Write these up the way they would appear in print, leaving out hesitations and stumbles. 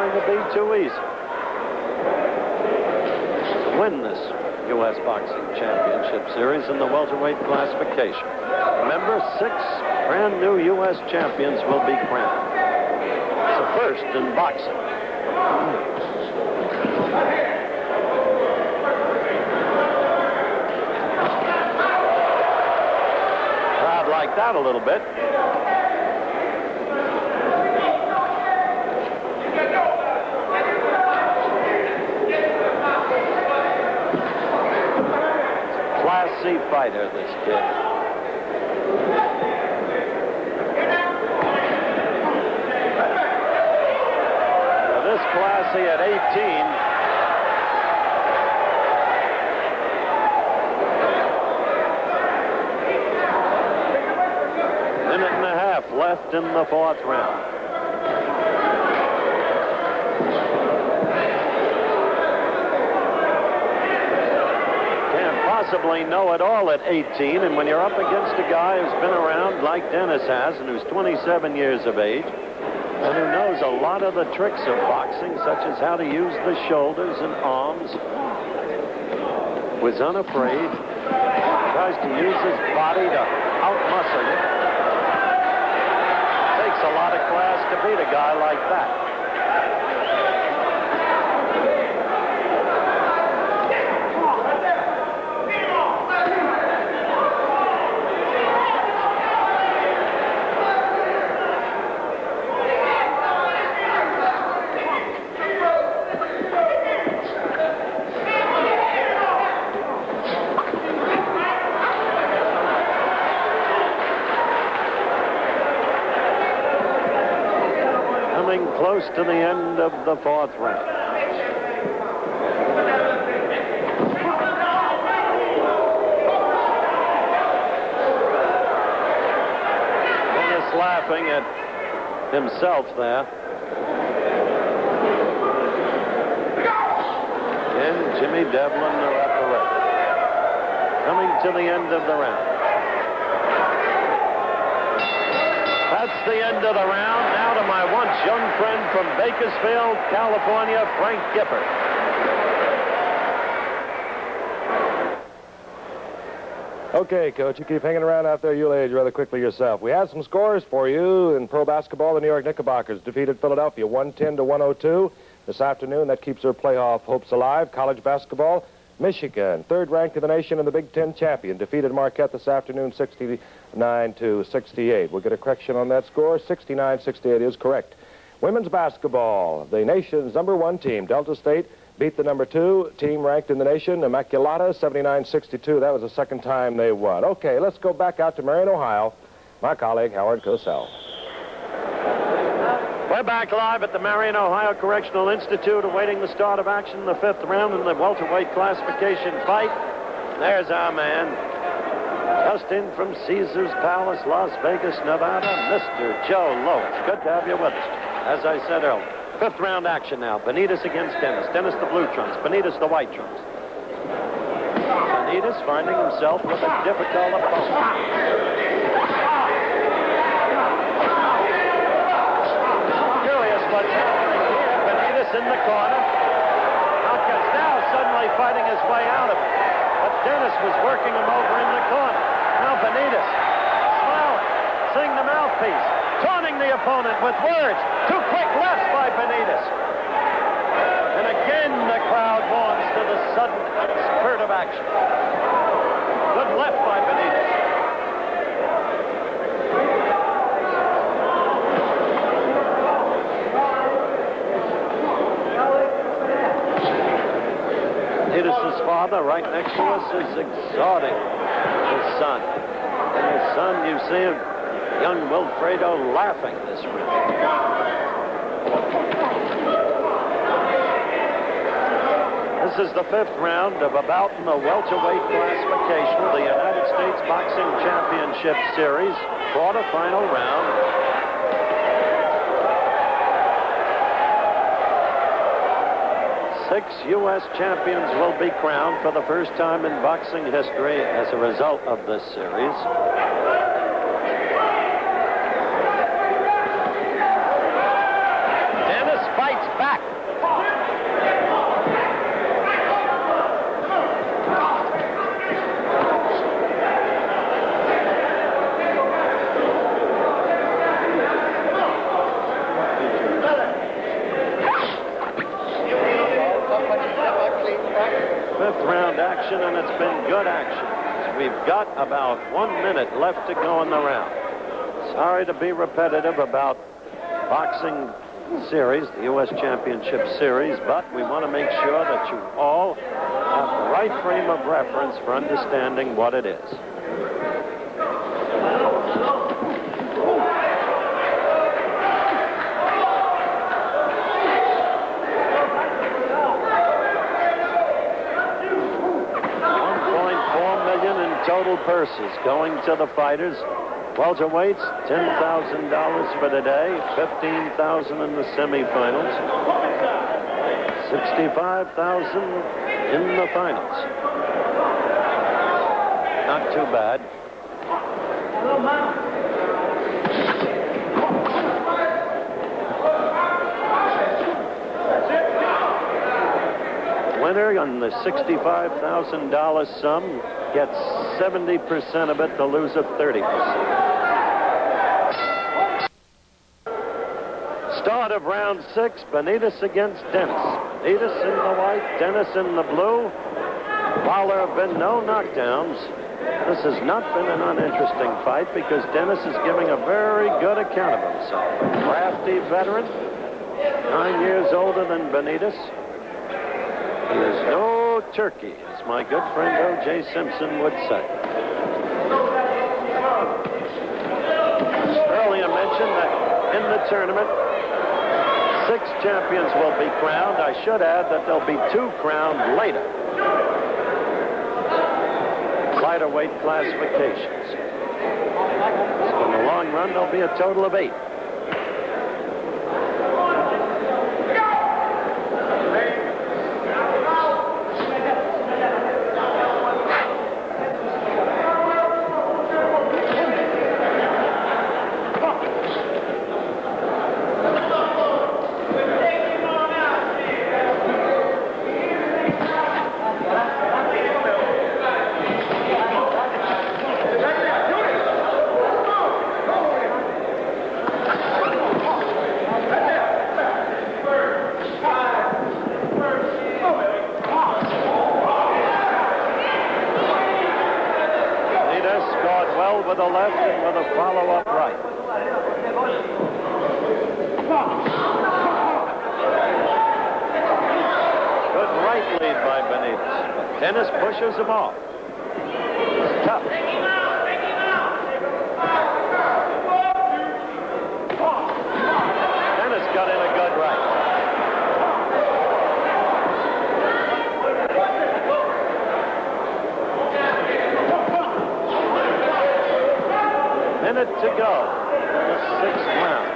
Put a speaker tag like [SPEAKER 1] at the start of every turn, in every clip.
[SPEAKER 1] going to be too easy to win this U.S. Boxing Championship Series in the welterweight classification. Remember, 6 brand new U.S. champions will be crowned. It's a first in boxing. Crowd like that a little bit. Class C fighter, this kid. Now this classy at 18. Minute and a half left in the 4th round. Possibly know it all at 18, and when you're up against a guy who's been around like Dennis has and who's 27 years of age and who knows a lot of the tricks of boxing, such as how to use the shoulders and arms, was unafraid, tries to use his body to outmuscle you. Takes a lot of class to beat a guy like that. Close to the end of the 4th round. Dennis laughing at himself there. And Jimmy Devlin, the referee. Coming to the end of the round. That's the end of the round. Now to my once young friend from Bakersfield, California, Frank Gifford.
[SPEAKER 2] Okay, Coach, you keep hanging around out there. You'll age rather quickly yourself. We have some scores for you in pro basketball. The New York Knickerbockers defeated Philadelphia 110-102. This afternoon, that keeps their playoff hopes alive. College basketball, Michigan, 3rd ranked in the nation and the Big Ten champion, defeated Marquette this afternoon 69-68. We'll get a correction on that score. 69-68 is correct. Women's basketball, the nation's #1 team, Delta State, beat the #2 team ranked in the nation, Immaculata, 79-62. That was the second time they won. Okay, let's go back out to Marion, Ohio. My colleague, Howard Cosell.
[SPEAKER 1] We're back live at the Marion, Ohio Correctional Institute, awaiting the start of action in the 5th round in the welterweight classification fight. There's our man, just in from Caesars Palace, Las Vegas, Nevada, Mr. Joe Lowe's. Good to have you with us. As I said earlier, 5th round action now. Benitez against Dennis. Dennis the blue trunks, Benitez the white trunks. Benitez finding himself with a difficult opponent. What's happening here? Benitez in the corner. Alcaz now suddenly fighting his way out of it. But Dennis was working him over in the corner. Now Benitez smiling, seeing the mouthpiece, taunting the opponent with words. 2 quick lefts by Benitez. And again the crowd warms to the sudden spurt of action. Good left by Benitez. Benitez's father, right next to us, is exhorting his son. And his son, you see him, young Wilfredo, laughing this round. This is the 5th round of a bout in the welterweight classification of the United States Boxing Championship Series, quarterfinal round. 6 U.S. champions will be crowned for the first time in boxing history as a result of this series. Dennis fights back. it's been good action. We've got about 1 minute left to go in the round. Sorry to be repetitive about boxing series, the U.S. Championship Series, but we want to make sure that you all have the right frame of reference for understanding what it is. $1.4 million in total purses going to the fighters. Welterweights, $10,000 for today, $15,000 in the semifinals, $65,000 in the finals. Not too bad. Winner on the $65,000 sum gets 70% of it, the loser 30%. Start of round 6, Benitez against Dennis. Benitez in the white, Dennis in the blue. While there have been no knockdowns, this has not been an uninteresting fight because Dennis is giving a very good account of himself. Crafty veteran, 9 years older than Benitez. He is no turkey, as my good friend O.J. Simpson would say. Earlier mentioned that in the tournament, 6 champions will be crowned. I should add that there'll be 2 crowned later. Lighter weight classifications. So in the long run, there'll be a total of 8. With a left and with a follow-up right. Good right lead by Benitez. But Dennis pushes him off. It's tough. Dennis got in a good right. Minute to go in the 6th round.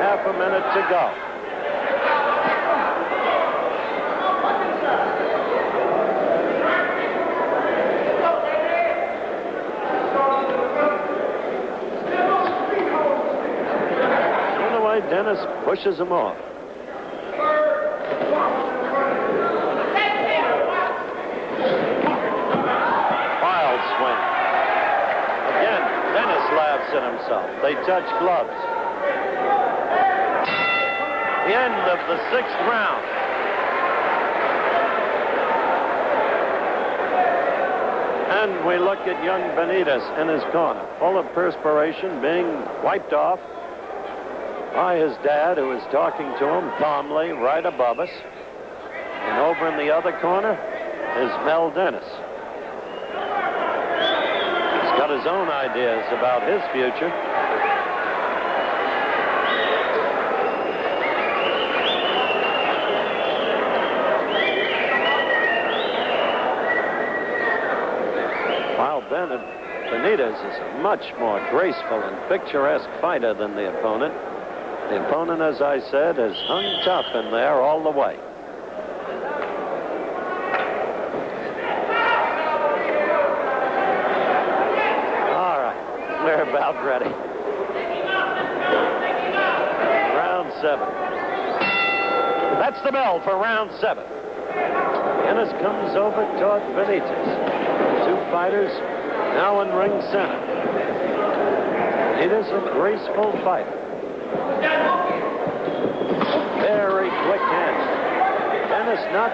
[SPEAKER 1] Half a minute to go. In the way, Dennis pushes him off. Wild swing. Again, Dennis laughs at himself. They touch gloves. The end of the 6th round. And we look at young Benitez in his corner, full of perspiration, being wiped off by his dad, who is talking to him calmly right above us. And over in the other corner is Mel Dennis. He's got his own ideas about his future. Benitez is a much more graceful and picturesque fighter than the opponent. The opponent, as I said, has hung tough in there all the way. They're about ready. Round 7. That's the bell for round 7. Dennis comes over toward Benitez. Two fighters now in ring center. Benitez, a graceful fighter. Very quick hands. Dennis not